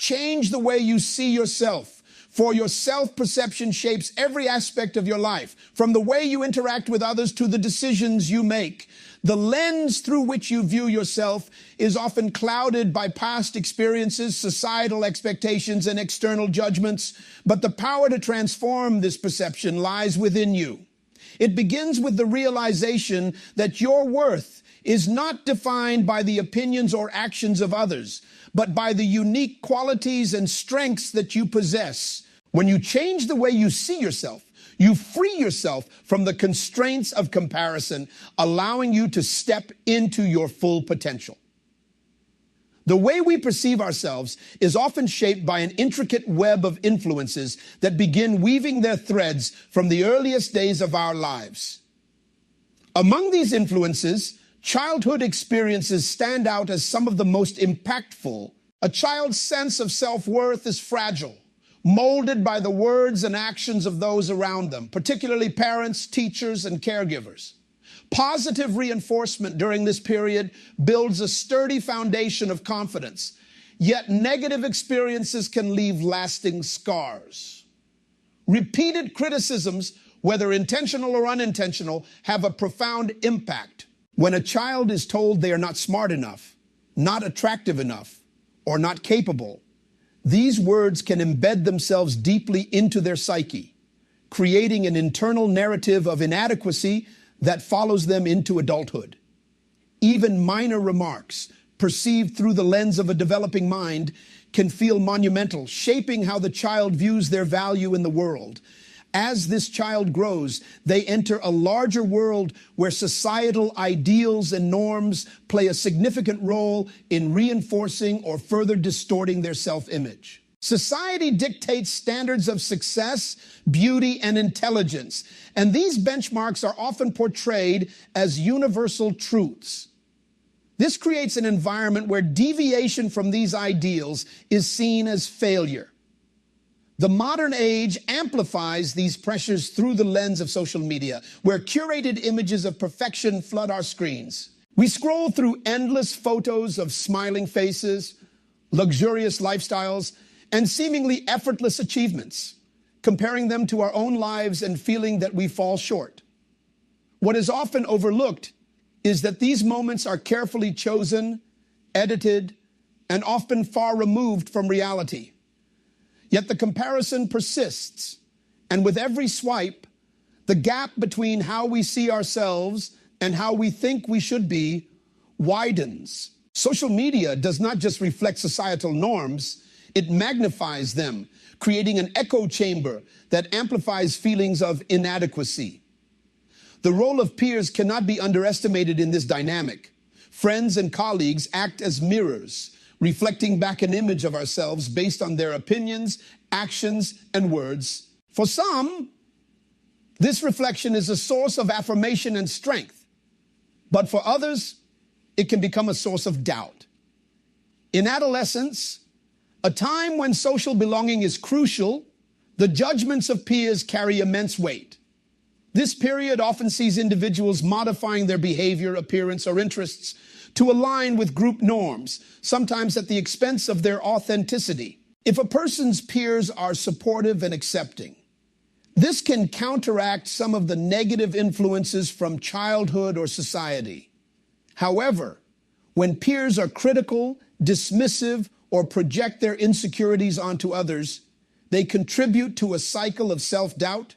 Change the way you see yourself, for your self-perception shapes every aspect of your life, from the way you interact with others to the decisions you make. The lens through which you view yourself is often clouded by past experiences, societal expectations, and external judgments, but the power to transform this perception lies within you. It begins with the realization that your worth is not defined by the opinions or actions of others, but by the unique qualities and strengths that you possess. When you change the way you see yourself, you free yourself from the constraints of comparison, allowing you to step into your full potential. The way we perceive ourselves is often shaped by an intricate web of influences that begin weaving their threads from the earliest days of our lives. Among these influences, childhood experiences stand out as some of the most impactful. A child's sense of self-worth is fragile, molded by the words and actions of those around them, particularly parents, teachers, and caregivers. Positive reinforcement during this period builds a sturdy foundation of confidence, yet negative experiences can leave lasting scars. Repeated criticisms, whether intentional or unintentional, have a profound impact. When a child is told they are not smart enough, not attractive enough, or not capable, these words can embed themselves deeply into their psyche, creating an internal narrative of inadequacy that follows them into adulthood. Even minor remarks, perceived through the lens of a developing mind, can feel monumental, shaping how the child views their value in the world. As this child grows, they enter a larger world where societal ideals and norms play a significant role in reinforcing or further distorting their self-image. Society dictates standards of success, beauty, and intelligence, and these benchmarks are often portrayed as universal truths. This creates an environment where deviation from these ideals is seen as failure. The modern age amplifies these pressures through the lens of social media, where curated images of perfection flood our screens. We scroll through endless photos of smiling faces, luxurious lifestyles, and seemingly effortless achievements, comparing them to our own lives and feeling that we fall short. What is often overlooked is that these moments are carefully chosen, edited, and often far removed from reality. Yet the comparison persists, and with every swipe, the gap between how we see ourselves and how we think we should be widens. Social media does not just reflect societal norms, it magnifies them, creating an echo chamber that amplifies feelings of inadequacy. The role of peers cannot be underestimated in this dynamic. Friends and colleagues act as mirrors, reflecting back an image of ourselves based on their opinions, actions, and words. For some, this reflection is a source of affirmation and strength, but for others, it can become a source of doubt. In adolescence, a time when social belonging is crucial, the judgments of peers carry immense weight. This period often sees individuals modifying their behavior, appearance, or interests to align with group norms, sometimes at the expense of their authenticity. If a person's peers are supportive and accepting, this can counteract some of the negative influences from childhood or society. However, when peers are critical, dismissive, or project their insecurities onto others, they contribute to a cycle of self-doubt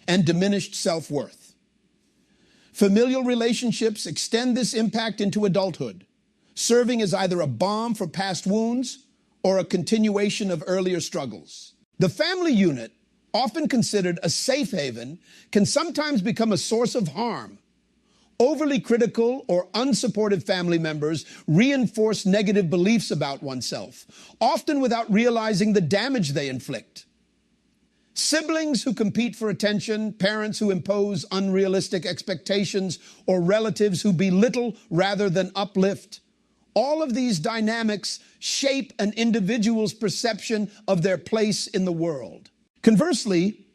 and diminished self-worth. Familial relationships extend this impact into adulthood, serving as either a balm for past wounds or a continuation of earlier struggles. The family unit, often considered a safe haven, can sometimes become a source of harm. Overly critical or unsupportive family members reinforce negative beliefs about oneself, often without realizing the damage they inflict. Siblings who compete for attention, parents who impose unrealistic expectations, or relatives who belittle rather than uplift. All of these dynamics shape an individual's perception of their place in the world. Conversely,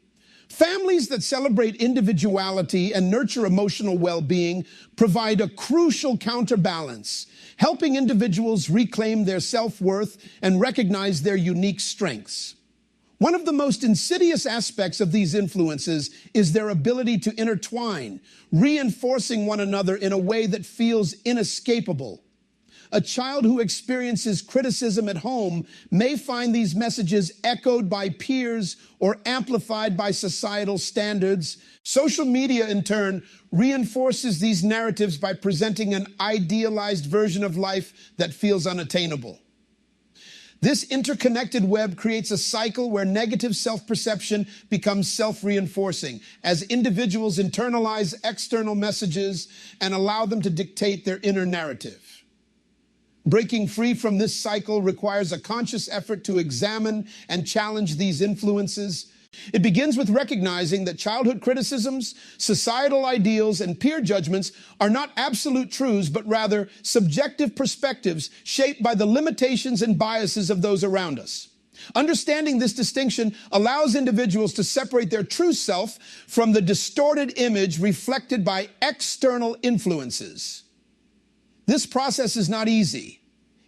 Families that celebrate individuality and nurture emotional well-being provide a crucial counterbalance, helping individuals reclaim their self-worth and recognize their unique strengths. One of the most insidious aspects of these influences is their ability to intertwine, reinforcing one another in a way that feels inescapable. A child who experiences criticism at home may find these messages echoed by peers or amplified by societal standards. Social media, in turn, reinforces these narratives by presenting an idealized version of life that feels unattainable. This interconnected web creates a cycle where negative self-perception becomes self-reinforcing as individuals internalize external messages and allow them to dictate their inner narrative. Breaking free from this cycle requires a conscious effort to examine and challenge these influences. It begins with recognizing that childhood criticisms, societal ideals, and peer judgments are not absolute truths, but rather subjective perspectives shaped by the limitations and biases of those around us. Understanding this distinction allows individuals to separate their true self from the distorted image reflected by external influences. This process is not easy.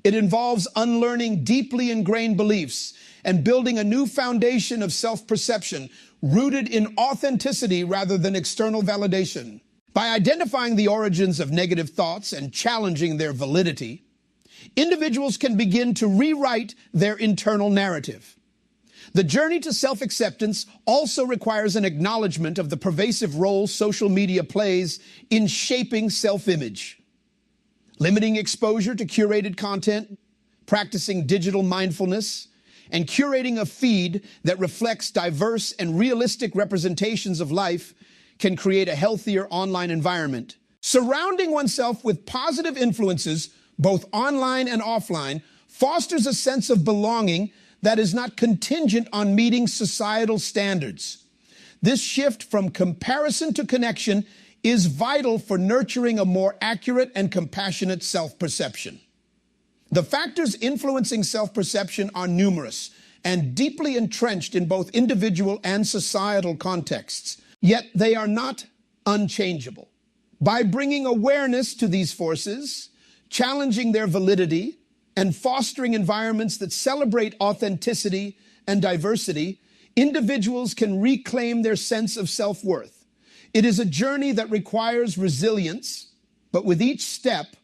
It involves unlearning deeply ingrained beliefs and building a new foundation of self-perception rooted in authenticity rather than external validation. By identifying the origins of negative thoughts and challenging their validity, individuals can begin to rewrite their internal narrative. The journey to self-acceptance also requires an acknowledgement of the pervasive role social media plays in shaping self-image. Limiting exposure to curated content, practicing digital mindfulness, and curating a feed that reflects diverse and realistic representations of life can create a healthier online environment. Surrounding oneself with positive influences, both online and offline, fosters a sense of belonging that is not contingent on meeting societal standards. This shift from comparison to connection is vital for nurturing a more accurate and compassionate self-perception. The factors influencing self-perception are numerous and deeply entrenched in both individual and societal contexts, yet they are not unchangeable. By bringing awareness to these forces, challenging their validity, and fostering environments that celebrate authenticity and diversity, individuals can reclaim their sense of self-worth. It is a journey that requires resilience, but with each step,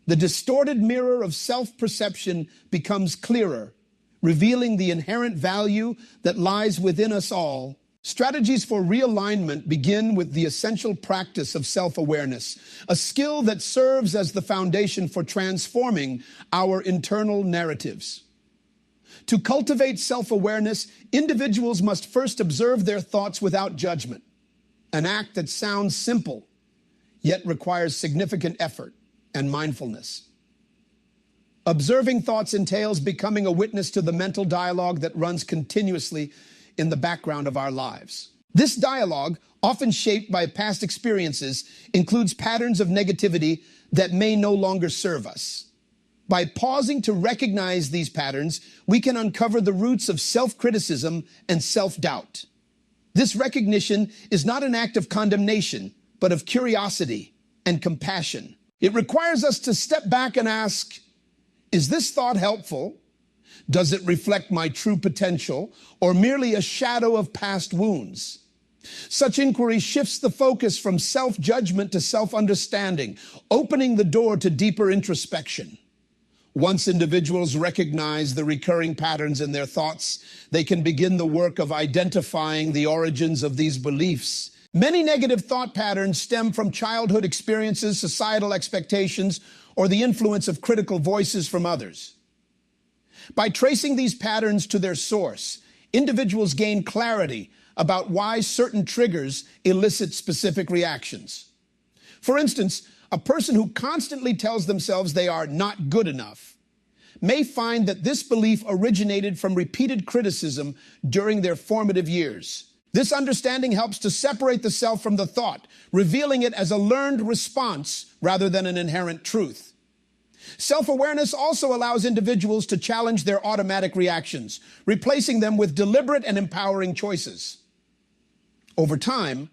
the distorted mirror of self-perception becomes clearer, revealing the inherent value that lies within us all. Strategies for realignment begin with the essential practice of self-awareness, a skill that serves as the foundation for transforming our internal narratives. To cultivate self-awareness, individuals must first observe their thoughts without judgment. An act that sounds simple, yet requires significant effort and mindfulness. Observing thoughts entails becoming a witness to the mental dialogue that runs continuously in the background of our lives. This dialogue, often shaped by past experiences, includes patterns of negativity that may no longer serve us. By pausing to recognize these patterns, we can uncover the roots of self-criticism and self-doubt. This recognition is not an act of condemnation, but of curiosity and compassion. It requires us to step back and ask, is this thought helpful? Does it reflect my true potential or merely a shadow of past wounds? Such inquiry shifts the focus from self-judgment to self-understanding, opening the door to deeper introspection. Once individuals recognize the recurring patterns in their thoughts, they can begin the work of identifying the origins of these beliefs. Many negative thought patterns stem from childhood experiences, societal expectations, or the influence of critical voices from others. By tracing these patterns to their source, individuals gain clarity about why certain triggers elicit specific reactions. For instance, a person who constantly tells themselves they are not good enough may find that this belief originated from repeated criticism during their formative years. This understanding helps to separate the self from the thought, revealing it as a learned response rather than an inherent truth. Self-awareness also allows individuals to challenge their automatic reactions, replacing them with deliberate and empowering choices. Over time,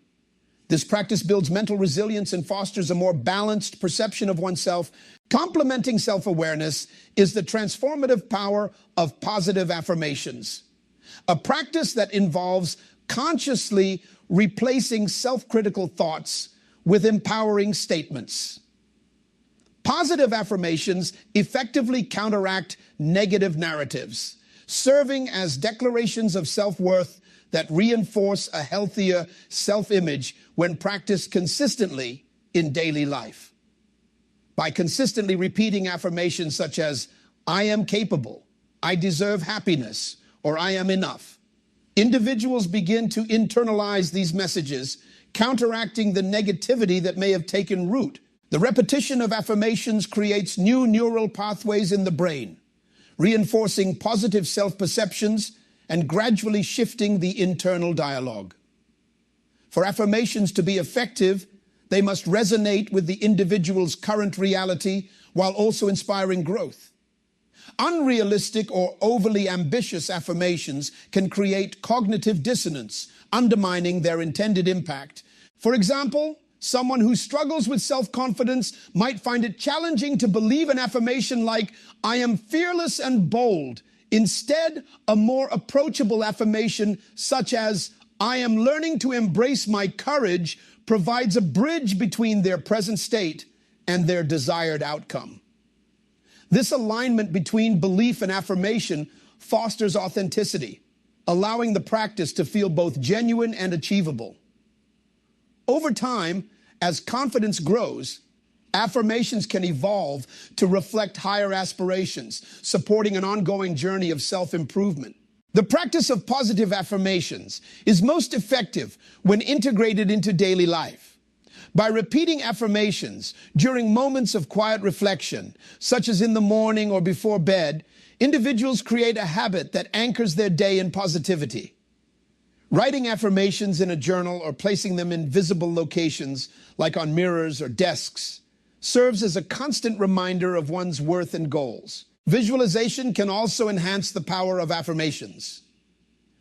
this practice builds mental resilience and fosters a more balanced perception of oneself. Complementing self-awareness is the transformative power of positive affirmations, a practice that involves consciously replacing self-critical thoughts with empowering statements. Positive affirmations effectively counteract negative narratives, serving as declarations of self-worth that reinforce a healthier self-image when practiced consistently in daily life. By consistently repeating affirmations such as, "I am capable," "I deserve happiness," or "I am enough," individuals begin to internalize these messages, counteracting the negativity that may have taken root. The repetition of affirmations creates new neural pathways in the brain, reinforcing positive self-perceptions and gradually shifting the internal dialogue. For affirmations to be effective, they must resonate with the individual's current reality while also inspiring growth. Unrealistic or overly ambitious affirmations can create cognitive dissonance, undermining their intended impact. For example, someone who struggles with self-confidence might find it challenging to believe an affirmation like, "I am fearless and bold." Instead, a more approachable affirmation such as, "I am learning to embrace my courage," provides a bridge between their present state and their desired outcome. This alignment between belief and affirmation fosters authenticity, allowing the practice to feel both genuine and achievable. Over time, as confidence grows, affirmations can evolve to reflect higher aspirations, supporting an ongoing journey of self-improvement. The practice of positive affirmations is most effective when integrated into daily life. By repeating affirmations during moments of quiet reflection, such as in the morning or before bed, individuals create a habit that anchors their day in positivity. Writing affirmations in a journal or placing them in visible locations, like on mirrors or desks, serves as a constant reminder of one's worth and goals. Visualization can also enhance the power of affirmations.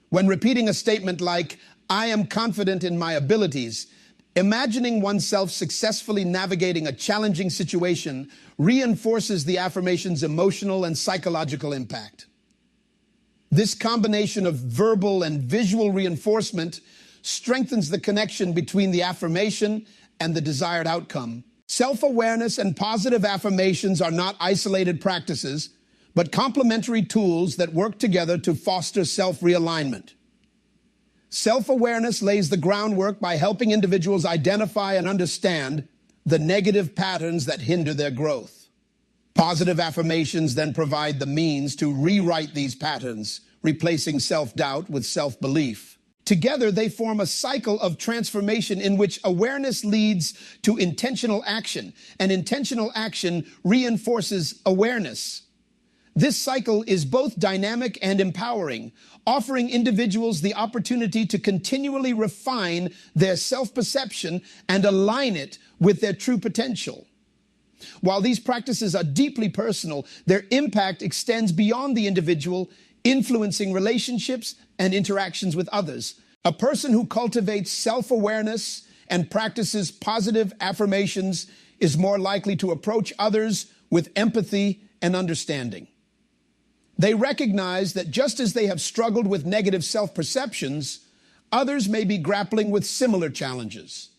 When repeating a statement like, "I am confident in my abilities," imagining oneself successfully navigating a challenging situation reinforces the affirmation's emotional and psychological impact. This combination of verbal and visual reinforcement strengthens the connection between the affirmation and the desired outcome. Self-awareness and positive affirmations are not isolated practices, but complementary tools that work together to foster self-realignment. Self-awareness lays the groundwork by helping individuals identify and understand the negative patterns that hinder their growth. Positive affirmations then provide the means to rewrite these patterns, replacing self-doubt with self-belief. Together, they form a cycle of transformation in which awareness leads to intentional action, and intentional action reinforces awareness. This cycle is both dynamic and empowering, offering individuals the opportunity to continually refine their self-perception and align it with their true potential. While these practices are deeply personal, their impact extends beyond the individual, influencing relationships and interactions with others. A person who cultivates self-awareness and practices positive affirmations is more likely to approach others with empathy and understanding. They recognize that just as they have struggled with negative self-perceptions, others may be grappling with similar challenges.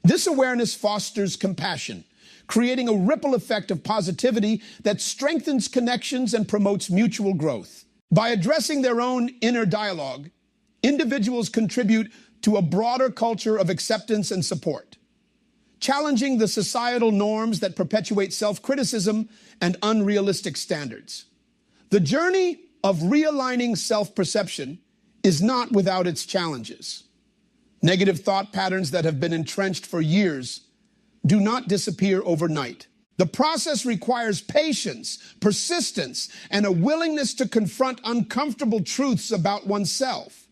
This awareness fosters compassion, creating a ripple effect of positivity that strengthens connections and promotes mutual growth. By addressing their own inner dialogue, individuals contribute to a broader culture of acceptance and support, challenging the societal norms that perpetuate self-criticism and unrealistic standards. The journey of realigning self-perception is not without its challenges. Negative thought patterns that have been entrenched for years do not disappear overnight. The process requires patience, persistence, and a willingness to confront uncomfortable truths about oneself.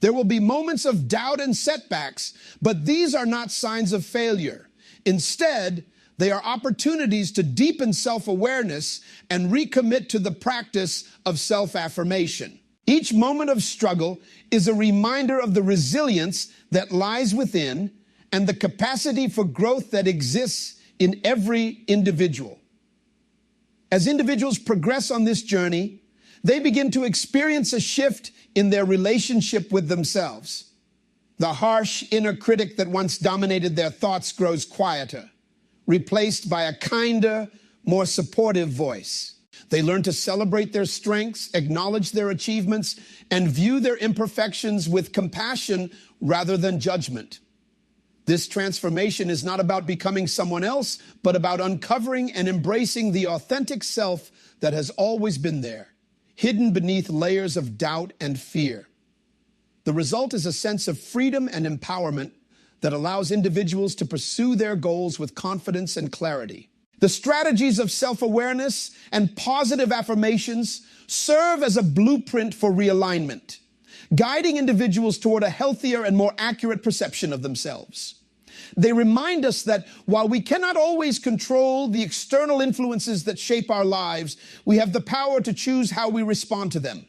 There will be moments of doubt and setbacks, but these are not signs of failure. Instead, they are opportunities to deepen self-awareness and recommit to the practice of self-affirmation. Each moment of struggle is a reminder of the resilience that lies within and the capacity for growth that exists in every individual. As individuals progress on this journey, they begin to experience a shift in their relationship with themselves. The harsh inner critic that once dominated their thoughts grows quieter, replaced by a kinder, more supportive voice. They learn to celebrate their strengths, acknowledge their achievements, and view their imperfections with compassion rather than judgment. This transformation is not about becoming someone else, but about uncovering and embracing the authentic self that has always been there, hidden beneath layers of doubt and fear. The result is a sense of freedom and empowerment that allows individuals to pursue their goals with confidence and clarity. The strategies of self-awareness and positive affirmations serve as a blueprint for realignment, guiding individuals toward a healthier and more accurate perception of themselves. They remind us that while we cannot always control the external influences that shape our lives, we have the power to choose how we respond to them.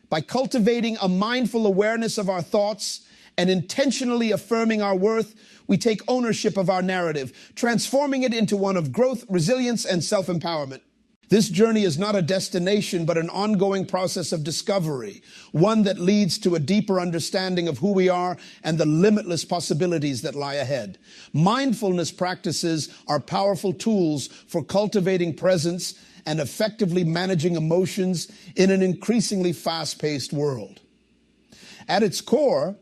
By cultivating a mindful awareness of our thoughts and intentionally affirming our worth, we take ownership of our narrative, transforming it into one of growth, resilience, and self-empowerment. This journey is not a destination, but an ongoing process of discovery, one that leads to a deeper understanding of who we are and the limitless possibilities that lie ahead. Mindfulness practices are powerful tools for cultivating presence and effectively managing emotions in an increasingly fast-paced world. At its core,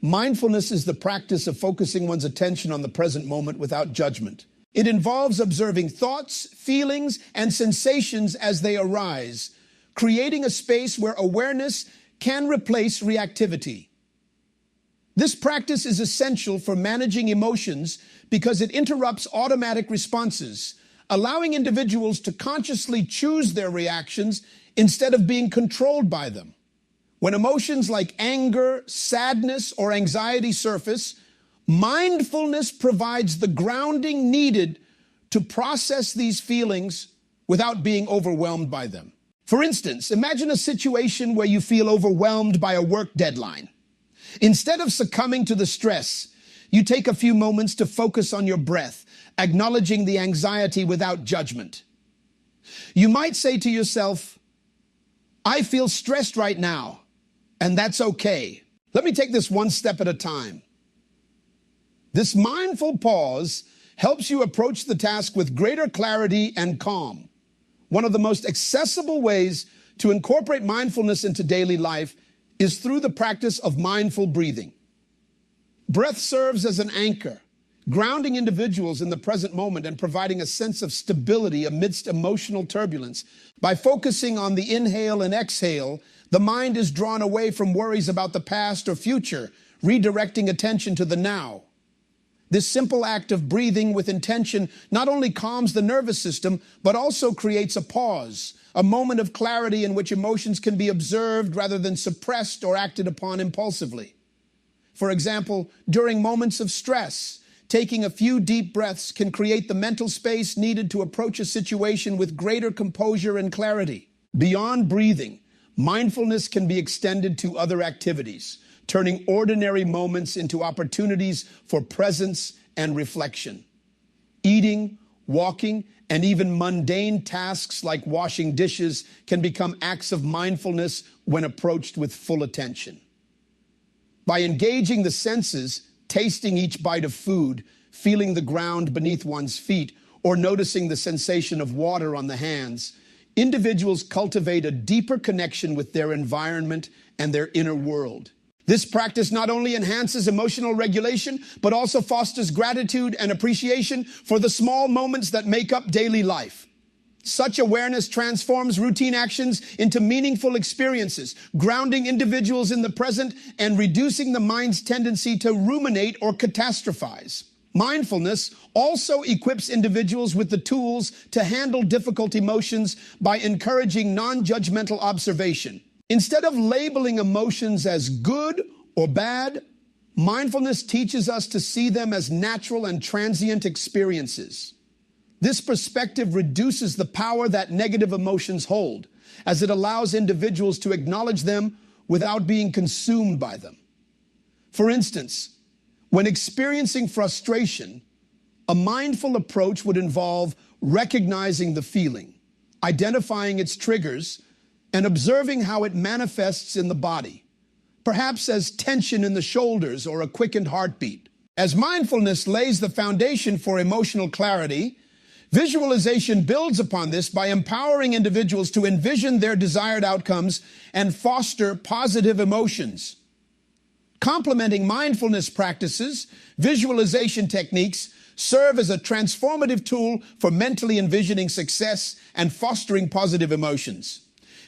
mindfulness is the practice of focusing one's attention on the present moment without judgment. It involves observing thoughts, feelings, and sensations as they arise, creating a space where awareness can replace reactivity. This practice is essential for managing emotions because it interrupts automatic responses, allowing individuals to consciously choose their reactions instead of being controlled by them. When emotions like anger, sadness, or anxiety surface, mindfulness provides the grounding needed to process these feelings without being overwhelmed by them. For instance, imagine a situation where you feel overwhelmed by a work deadline. Instead of succumbing to the stress, you take a few moments to focus on your breath, acknowledging the anxiety without judgment. You might say to yourself, "I feel stressed right now, and that's okay. Let me take this one step at a time." This mindful pause helps you approach the task with greater clarity and calm. One of the most accessible ways to incorporate mindfulness into daily life is through the practice of mindful breathing. Breath serves as an anchor, grounding individuals in the present moment and providing a sense of stability amidst emotional turbulence. By focusing on the inhale and exhale, the mind is drawn away from worries about the past or future, redirecting attention to the now. This simple act of breathing with intention not only calms the nervous system, but also creates a pause, a moment of clarity in which emotions can be observed rather than suppressed or acted upon impulsively. For example, during moments of stress, taking a few deep breaths can create the mental space needed to approach a situation with greater composure and clarity. Beyond breathing, mindfulness can be extended to other activities, turning ordinary moments into opportunities for presence and reflection. Eating, walking, and even mundane tasks like washing dishes can become acts of mindfulness when approached with full attention. By engaging the senses, tasting each bite of food, feeling the ground beneath one's feet, or noticing the sensation of water on the hands, individuals cultivate a deeper connection with their environment and their inner world. This practice not only enhances emotional regulation, but also fosters gratitude and appreciation for the small moments that make up daily life. Such awareness transforms routine actions into meaningful experiences, grounding individuals in the present and reducing the mind's tendency to ruminate or catastrophize. Mindfulness also equips individuals with the tools to handle difficult emotions by encouraging non-judgmental observation. Instead of labeling emotions as good or bad, mindfulness teaches us to see them as natural and transient experiences. This perspective reduces the power that negative emotions hold, as it allows individuals to acknowledge them without being consumed by them. For instance, when experiencing frustration, a mindful approach would involve recognizing the feeling, identifying its triggers, and observing how it manifests in the body, perhaps as tension in the shoulders or a quickened heartbeat. As mindfulness lays the foundation for emotional clarity, visualization builds upon this by empowering individuals to envision their desired outcomes and foster positive emotions. Complementing mindfulness practices, visualization techniques serve as a transformative tool for mentally envisioning success and fostering positive emotions.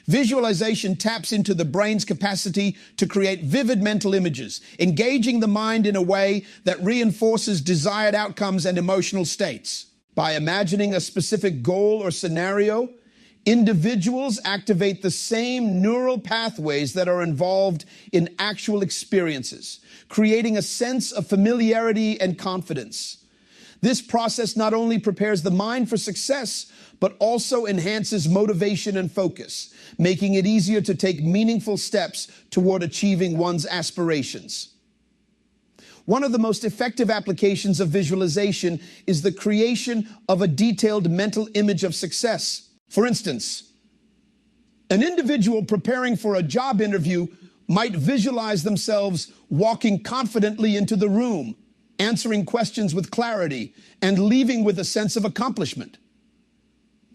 Visualization taps into the brain's capacity to create vivid mental images, engaging the mind in a way that reinforces desired outcomes and emotional states. By imagining a specific goal or scenario, individuals activate the same neural pathways that are involved in actual experiences, creating a sense of familiarity and confidence. This process not only prepares the mind for success, but also enhances motivation and focus, making it easier to take meaningful steps toward achieving one's aspirations. One of the most effective applications of visualization is the creation of a detailed mental image of success. For instance, an individual preparing for a job interview might visualize themselves walking confidently into the room, answering questions with clarity, and leaving with a sense of accomplishment.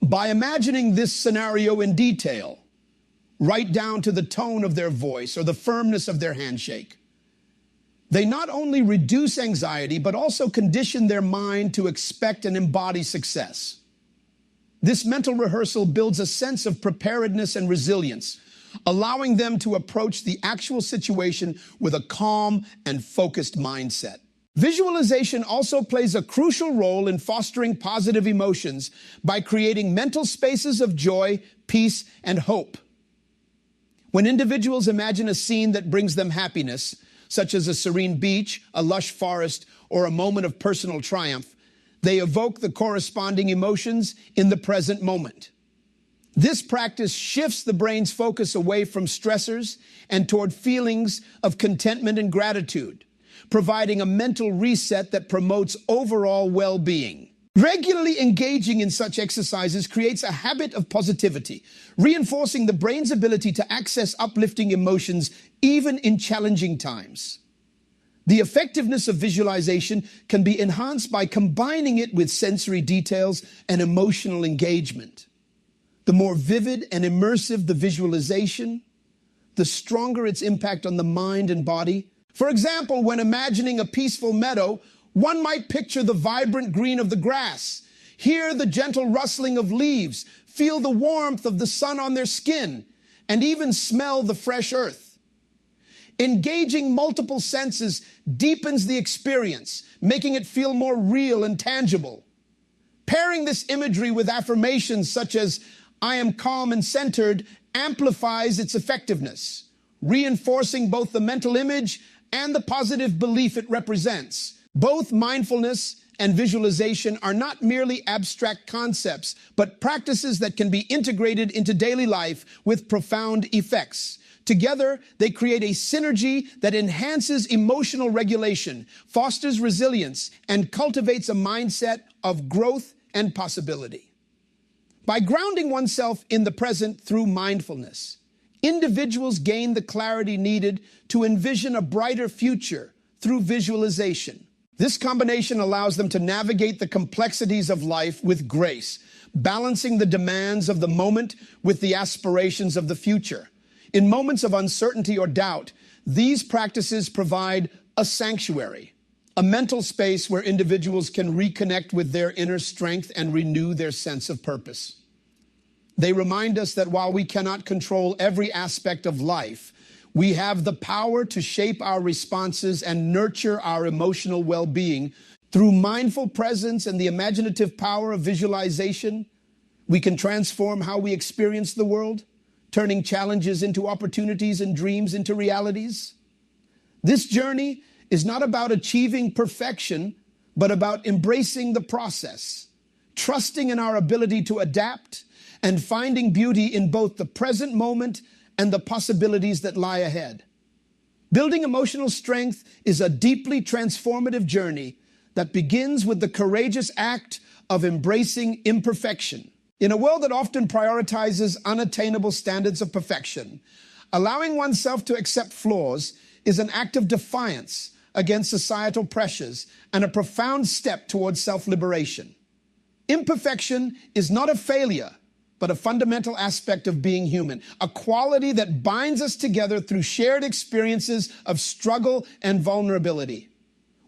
By imagining this scenario in detail, right down to the tone of their voice or the firmness of their handshake, they not only reduce anxiety, but also condition their mind to expect and embody success. This mental rehearsal builds a sense of preparedness and resilience, allowing them to approach the actual situation with a calm and focused mindset. Visualization also plays a crucial role in fostering positive emotions by creating mental spaces of joy, peace, and hope. When individuals imagine a scene that brings them happiness, such as a serene beach, a lush forest, or a moment of personal triumph, they evoke the corresponding emotions in the present moment. This practice shifts the brain's focus away from stressors and toward feelings of contentment and gratitude, providing a mental reset that promotes overall well-being. Regularly engaging in such exercises creates a habit of positivity, reinforcing the brain's ability to access uplifting emotions even in challenging times. The effectiveness of visualization can be enhanced by combining it with sensory details and emotional engagement. The more vivid and immersive the visualization, the stronger its impact on the mind and body. For example, when imagining a peaceful meadow, one might picture the vibrant green of the grass, hear the gentle rustling of leaves, feel the warmth of the sun on their skin, and even smell the fresh earth. Engaging multiple senses deepens the experience, making it feel more real and tangible. Pairing this imagery with affirmations such as, "I am calm and centered," amplifies its effectiveness, reinforcing both the mental image and the positive belief it represents. Both mindfulness and visualization are not merely abstract concepts, but practices that can be integrated into daily life with profound effects. Together, they create a synergy that enhances emotional regulation, fosters resilience, and cultivates a mindset of growth and possibility. By grounding oneself in the present through mindfulness, individuals gain the clarity needed to envision a brighter future through visualization. This combination allows them to navigate the complexities of life with grace, balancing the demands of the moment with the aspirations of the future. In moments of uncertainty or doubt, these practices provide a sanctuary, a mental space where individuals can reconnect with their inner strength and renew their sense of purpose. They remind us that while we cannot control every aspect of life, we have the power to shape our responses and nurture our emotional well-being. Through mindful presence and the imaginative power of visualization, we can transform how we experience the world, turning challenges into opportunities and dreams into realities. This journey is not about achieving perfection, but about embracing the process, trusting in our ability to adapt, and finding beauty in both the present moment and the possibilities that lie ahead. Building emotional strength is a deeply transformative journey that begins with the courageous act of embracing imperfection. In a world that often prioritizes unattainable standards of perfection, allowing oneself to accept flaws is an act of defiance against societal pressures and a profound step towards self-liberation. Imperfection is not a failure, but a fundamental aspect of being human, a quality that binds us together through shared experiences of struggle and vulnerability.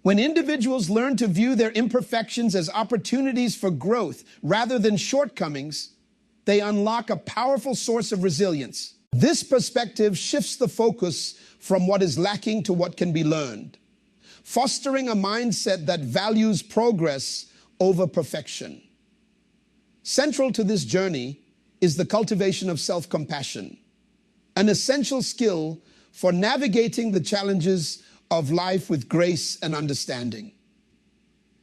When individuals learn to view their imperfections as opportunities for growth rather than shortcomings, they unlock a powerful source of resilience. This perspective shifts the focus from what is lacking to what can be learned, fostering a mindset that values progress over perfection. Central to this journey is the cultivation of self-compassion, an essential skill for navigating the challenges of life with grace and understanding.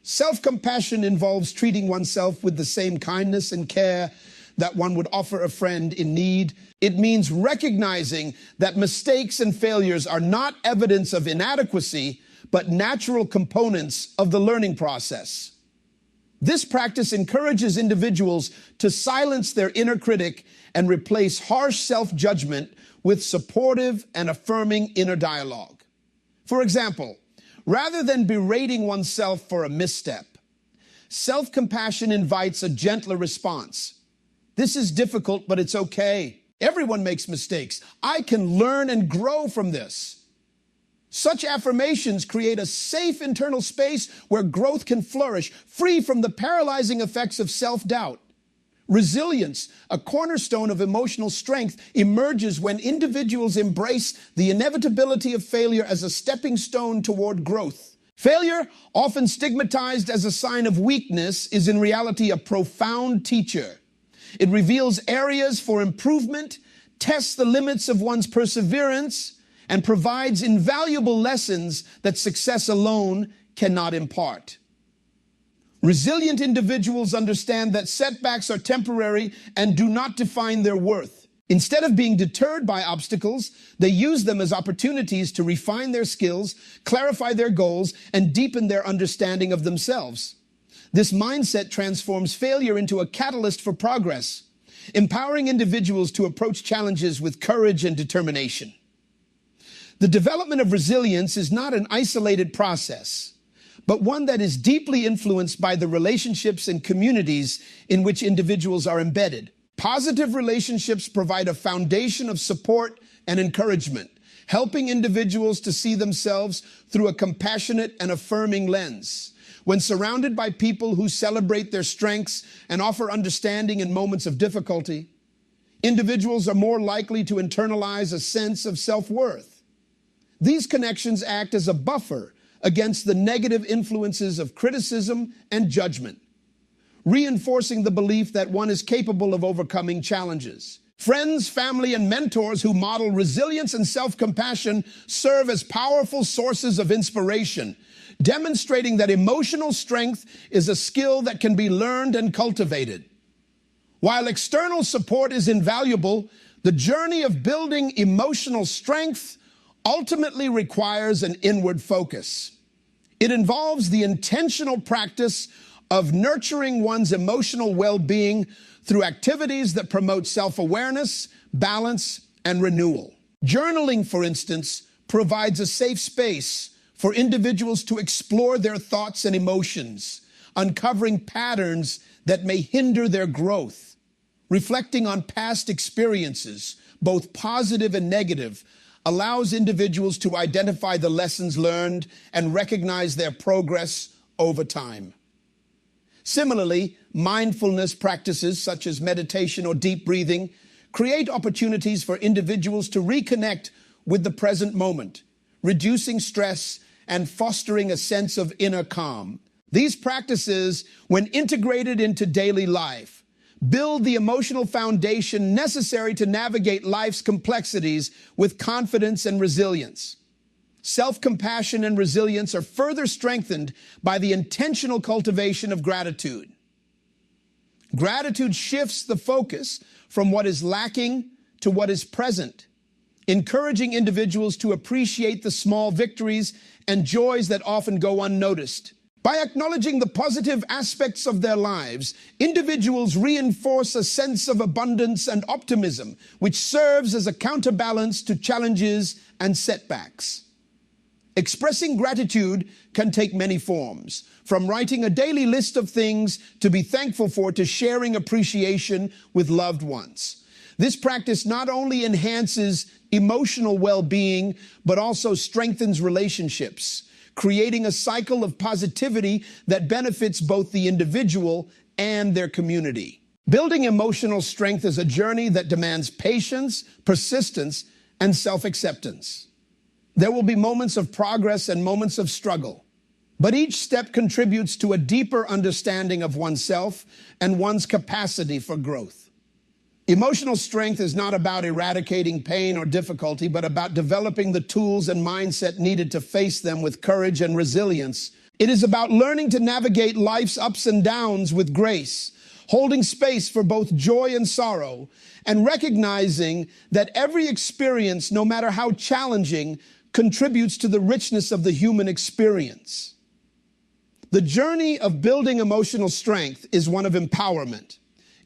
Self-compassion involves treating oneself with the same kindness and care that one would offer a friend in need. It means recognizing that mistakes and failures are not evidence of inadequacy, but natural components of the learning process. This practice encourages individuals to silence their inner critic and replace harsh self-judgment with supportive and affirming inner dialogue. For example, rather than berating oneself for a misstep, self-compassion invites a gentler response. This is difficult, but it's okay. Everyone makes mistakes. I can learn and grow from this. Such affirmations create a safe internal space where growth can flourish, free from the paralyzing effects of self-doubt. Resilience, a cornerstone of emotional strength, emerges when individuals embrace the inevitability of failure as a stepping stone toward growth. Failure, often stigmatized as a sign of weakness, is in reality a profound teacher. It reveals areas for improvement, tests the limits of one's perseverance, and provides invaluable lessons that success alone cannot impart. Resilient individuals understand that setbacks are temporary and do not define their worth. Instead of being deterred by obstacles, they use them as opportunities to refine their skills, clarify their goals, and deepen their understanding of themselves. This mindset transforms failure into a catalyst for progress, empowering individuals to approach challenges with courage and determination. The development of resilience is not an isolated process, but one that is deeply influenced by the relationships and communities in which individuals are embedded. Positive relationships provide a foundation of support and encouragement, helping individuals to see themselves through a compassionate and affirming lens. When surrounded by people who celebrate their strengths and offer understanding in moments of difficulty, individuals are more likely to internalize a sense of self-worth. These connections act as a buffer against the negative influences of criticism and judgment, reinforcing the belief that one is capable of overcoming challenges. Friends, family, and mentors who model resilience and self-compassion serve as powerful sources of inspiration, demonstrating that emotional strength is a skill that can be learned and cultivated. While external support is invaluable, the journey of building emotional strength ultimately requires an inward focus. It involves the intentional practice of nurturing one's emotional well-being through activities that promote self-awareness, balance, and renewal. Journaling, for instance, provides a safe space for individuals to explore their thoughts and emotions, uncovering patterns that may hinder their growth. Reflecting on past experiences, both positive and negative, allows individuals to identify the lessons learned and recognize their progress over time. Similarly, mindfulness practices such as meditation or deep breathing create opportunities for individuals to reconnect with the present moment, reducing stress and fostering a sense of inner calm. These practices, when integrated into daily life, build the emotional foundation necessary to navigate life's complexities with confidence and resilience. Self-compassion and resilience are further strengthened by the intentional cultivation of gratitude. Gratitude shifts the focus from what is lacking to what is present, encouraging individuals to appreciate the small victories and joys that often go unnoticed. By acknowledging the positive aspects of their lives, individuals reinforce a sense of abundance and optimism, which serves as a counterbalance to challenges and setbacks. Expressing gratitude can take many forms, from writing a daily list of things to be thankful for to sharing appreciation with loved ones. This practice not only enhances emotional well-being, but also strengthens relationships, creating a cycle of positivity that benefits both the individual and their community. Building emotional strength is a journey that demands patience, persistence, and self-acceptance. There will be moments of progress and moments of struggle, but each step contributes to a deeper understanding of oneself and one's capacity for growth. Emotional strength is not about eradicating pain or difficulty, but about developing the tools and mindset needed to face them with courage and resilience. It is about learning to navigate life's ups and downs with grace, holding space for both joy and sorrow, and recognizing that every experience, no matter how challenging, contributes to the richness of the human experience. The journey of building emotional strength is one of empowerment.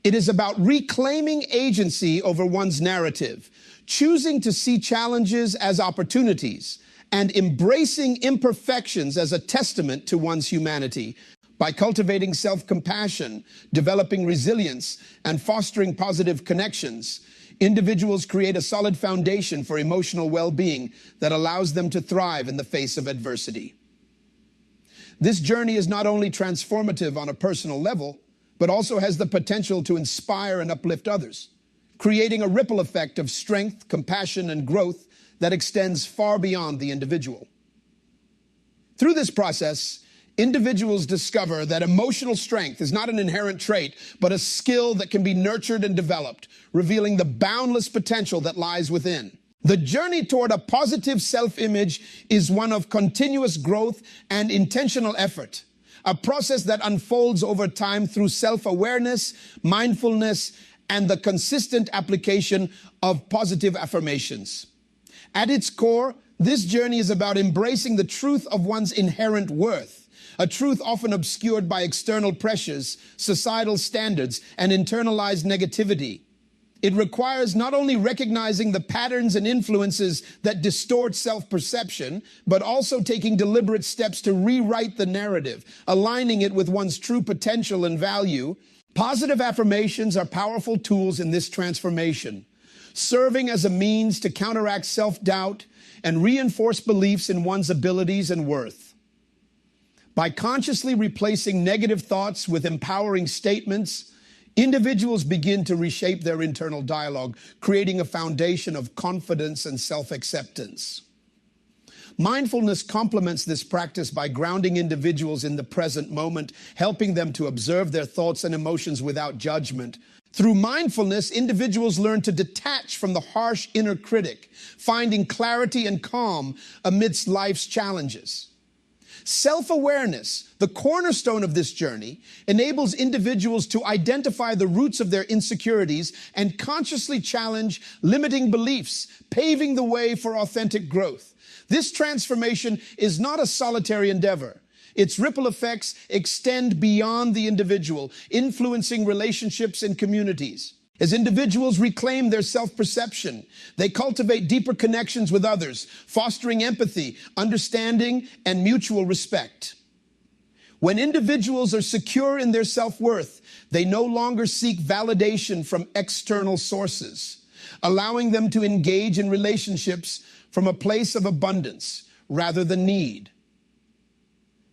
It is about reclaiming agency over one's narrative, choosing to see challenges as opportunities, and embracing imperfections as a testament to one's humanity. By cultivating self-compassion, developing resilience, and fostering positive connections, individuals create a solid foundation for emotional well-being that allows them to thrive in the face of adversity. This journey is not only transformative on a personal level, but also has the potential to inspire and uplift others, creating a ripple effect of strength, compassion, and growth that extends far beyond the individual. Through this process, individuals discover that emotional strength is not an inherent trait, but a skill that can be nurtured and developed, revealing the boundless potential that lies within. The journey toward a positive self-image is one of continuous growth and intentional effort, a process that unfolds over time through self-awareness, mindfulness, and the consistent application of positive affirmations. At its core, this journey is about embracing the truth of one's inherent worth, a truth often obscured by external pressures, societal standards, and internalized negativity. It requires not only recognizing the patterns and influences that distort self-perception, but also taking deliberate steps to rewrite the narrative, aligning it with one's true potential and value. Positive affirmations are powerful tools in this transformation, serving as a means to counteract self-doubt and reinforce beliefs in one's abilities and worth. By consciously replacing negative thoughts with empowering statements, individuals begin to reshape their internal dialogue, creating a foundation of confidence and self-acceptance. Mindfulness complements this practice by grounding individuals in the present moment, helping them to observe their thoughts and emotions without judgment. Through mindfulness, individuals learn to detach from the harsh inner critic, finding clarity and calm amidst life's challenges. Self-awareness, the cornerstone of this journey, enables individuals to identify the roots of their insecurities and consciously challenge limiting beliefs, paving the way for authentic growth. This transformation is not a solitary endeavor. Its ripple effects extend beyond the individual, influencing relationships and communities. As individuals reclaim their self-perception, they cultivate deeper connections with others, fostering empathy, understanding, and mutual respect. When individuals are secure in their self-worth, they no longer seek validation from external sources, allowing them to engage in relationships from a place of abundance rather than need.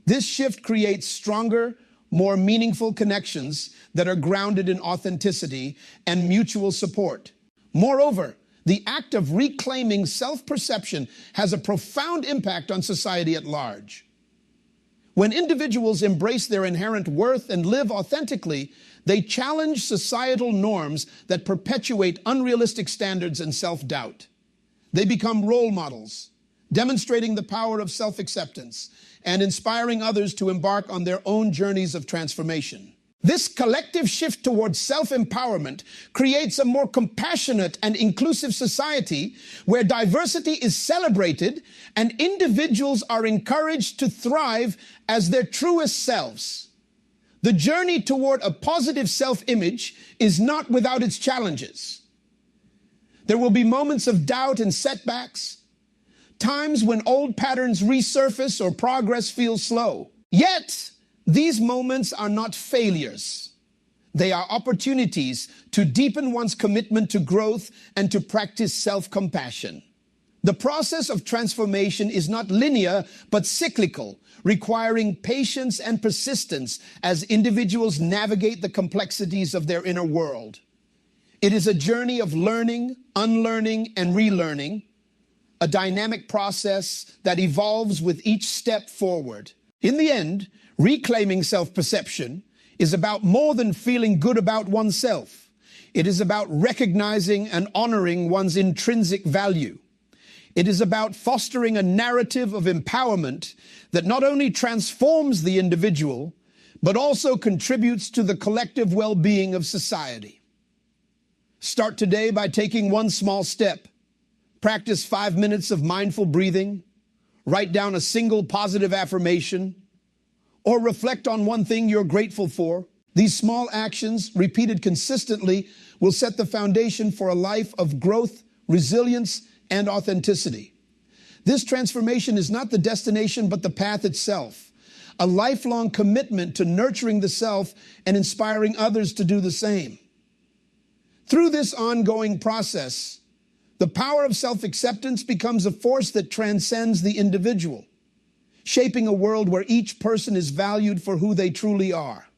This shift creates stronger, more meaningful connections that are grounded in authenticity and mutual support. Moreover, the act of reclaiming self-perception has a profound impact on society at large. When individuals embrace their inherent worth and live authentically, they challenge societal norms that perpetuate unrealistic standards and self-doubt. They become role models, demonstrating the power of self-acceptance and inspiring others to embark on their own journeys of transformation. This collective shift towards self-empowerment creates a more compassionate and inclusive society where diversity is celebrated and individuals are encouraged to thrive as their truest selves. The journey toward a positive self-image is not without its challenges. There will be moments of doubt and setbacks, times when old patterns resurface or progress feels slow. Yet, these moments are not failures. They are opportunities to deepen one's commitment to growth and to practice self-compassion. The process of transformation is not linear, but cyclical, requiring patience and persistence as individuals navigate the complexities of their inner world. It is a journey of learning, unlearning, and relearning, a dynamic process that evolves with each step forward. In the end, reclaiming self-perception is about more than feeling good about oneself. It is about recognizing and honoring one's intrinsic value. It is about fostering a narrative of empowerment that not only transforms the individual, but also contributes to the collective well-being of society. Start today by taking one small step. Practice 5 minutes of mindful breathing. Write down a single positive affirmation, or reflect on one thing you're grateful for. These small actions, repeated consistently, will set the foundation for a life of growth, resilience, and authenticity. This transformation is not the destination, but the path itself, a lifelong commitment to nurturing the self and inspiring others to do the same. Through this ongoing process, the power of self-acceptance becomes a force that transcends the individual, shaping a world where each person is valued for who they truly are.